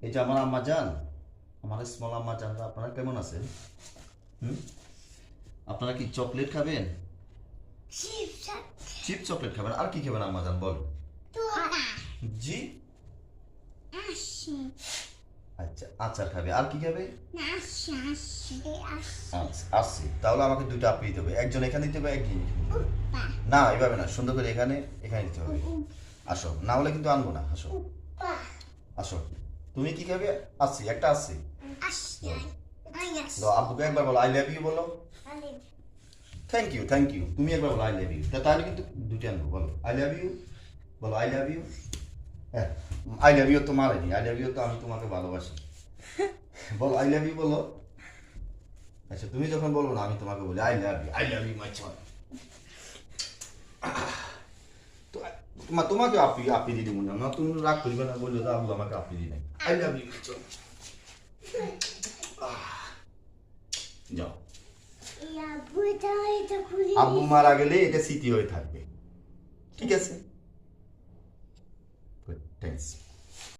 এই যে আমার আম্মা জান, আমার স্মল আম্মা জানরা, আপনারা কেমন আছেন? হুম? আপনারা কি চকলেট খাবেন? চিপ চকলেট খাবেন, আর কি খাবেন আম্মা জান বল? জি, আচ্ছা আচার খাবে, আর কি খাবে? আচ্ছা আসছি, তাহলে আমাকে দুইটা আপনি দিতে হবে, একজন এখানে দিতে হবে, একজন না এভাবে না, সুন্দর করে এখানে এখানে দিতে হবে। আসো, না হলে কিন্তু আনবো না। আসো আসো, তুমি কি খাবে? আসছি, একটা আসছি। আব্বুকে একবার বলো আই লাভ ইউ বলো। থ্যাংক ইউ থ্যাংক ইউ, তুমি একবার বলো আই লাভ ইউ, তাহলে কিন্তু দুইটা আনবো। বলো আই লাভ ইউ, বলো আই লাভ ইউ। হ্যাঁ, আই লাভ ইউ তো মারেনি, আই লাভ ইউ তো আমি তোমাকে ভালোবাসি। বলো আই লাভ ইউ বলো। আচ্ছা, তুমি যখন বলবো না আমি তোমাকে বলি আই লাভ ইউ মাই চান। তো তোমাকে আপনি আপনি দিদি মনে না, তুমি রাগ করবে না, বললো যে আব্বু আমাকে আপনি দিই নাই। আই লাভ ইউ মাই চান। যাও, আব্বু মারা গেলে এটা স্মৃতি হয়ে থাকবে। ঠিক আছে, থ্যাংকস।